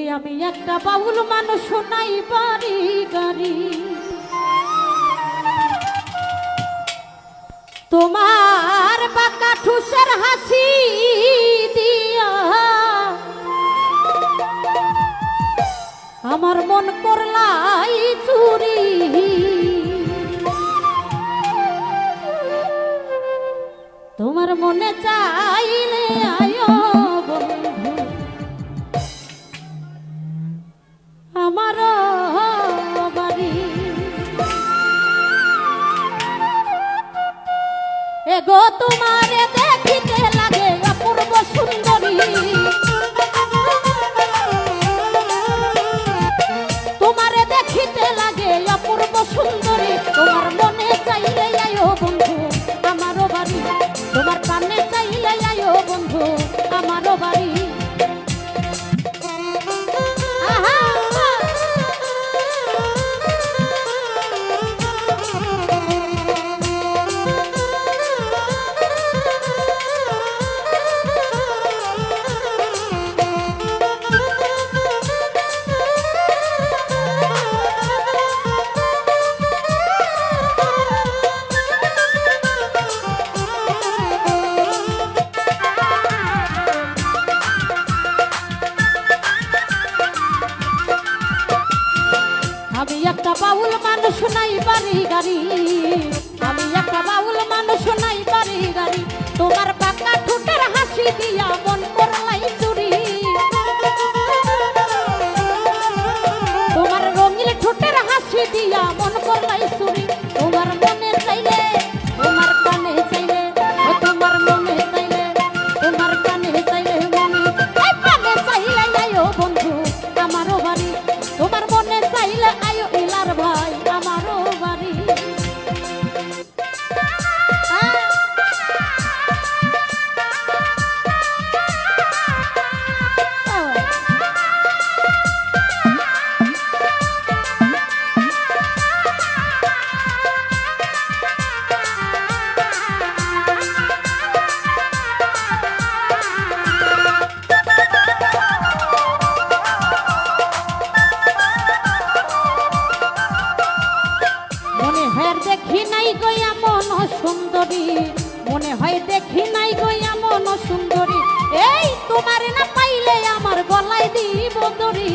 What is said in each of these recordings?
আমি একটা বাউল মানুষ নাই বাড়ি গাড়ি তোমার বাঁকা ঠুসের হাসি দিয়া আমার মন করলাই চুরি তোমার মনে চাইলে আয়ো বন্ধু আমার বাড়ি এগো তোমারে দেখিতে লাগে অপূর্ব সুন্দরী তোমারে দেখিতে লাগে অপূর্ব সুন্দরী তোমার মনে চাইলে আয়ো বন্ধু আমারও বাড়ি তোমার কানে চাইলে আয়ো বন্ধু আমারও বাড়ি আমি একটা বাউল মানুষ নাই বাড়ি গাড়ি আমি একটা বাউল মানুষ নাই বাড়ি গাড়ি তোমার বাঁকা ঠোঁটের হাসি দিয়া মন করলাই চুরি তোমার রঙিন ঠোঁটের হাসি দিয়া মন করলাই চুরি তোমার মনে চাইলে তোমার কানে চাইলে তোমার মনে চাইলে তোমার কানে চাইলে মনে কানে চাইলে আয়ো বন্ধু আমারও বাড়ি তোমার মনে চাইলে আয়ো ইলার ভাই আমারও বাড়ি দেখি নাই গো এমন সুন্দরী মনে হয় দেখি নাই গো এমন সুন্দরী এই তোমার না পাইলে আমার গলায় দিব দড়ি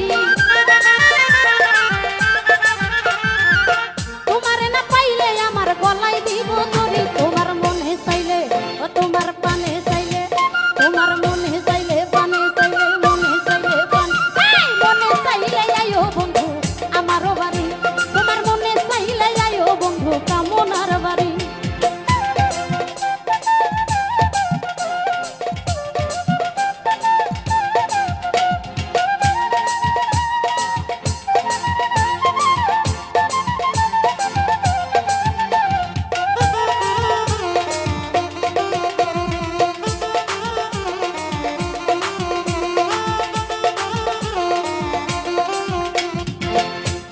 তোমার না পাইলে আমার গলায় দিব দড়ি তোমার মনে চাইলে ও তোমার পানে চাইলে তোমার মনে চাইলে পানে চাইলে মনে চাইলে পান মনে চাইলে আয়ো বন্ধু আমারও বাড়ি তোমার মনে চাইলে আয়ো বন্ধু কামনার বাড়ি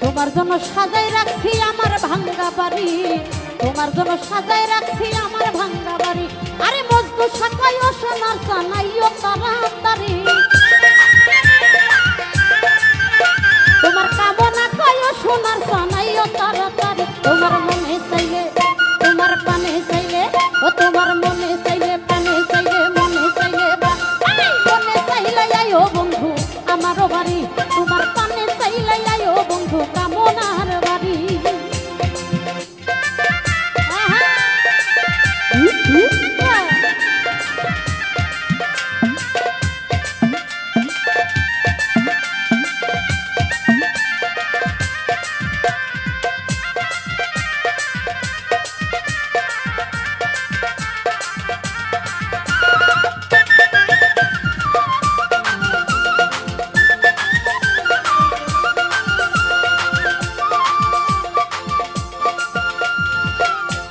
তোমার জন্য সাজাই রাখছি আমার ভাঙ্গা বাড়ি তোমার জন্য সাজাই রাখছি আমার ভাঙ্গা বাড়ি আরে মজদু সাকাই ও সোনার সানাইও তাড়াতাড়ি তোমার কামনা কায়ো সোনার সানাইও তাড়াতাড়ি তোমার মনে চাইলে তোমার পানে চাইলে ও তোমার মনে চাইলে পানে চাইলে মনে চাইলে মনে চাইলে আয়ো বন্ধু আমারও বাড়ি তোমার পানে চাইলে আয়ো বন্ধু কামনার বাড়ি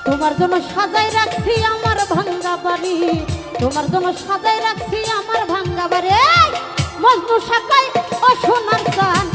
তোমার জন্য সাজাই রাখছি আমার ভাঙ্গা বাড়ি তোমার জন্য সাজাই রাখছি আমার ভাঙ্গা বাড়ি মজনু সাকাই ও সোনার চান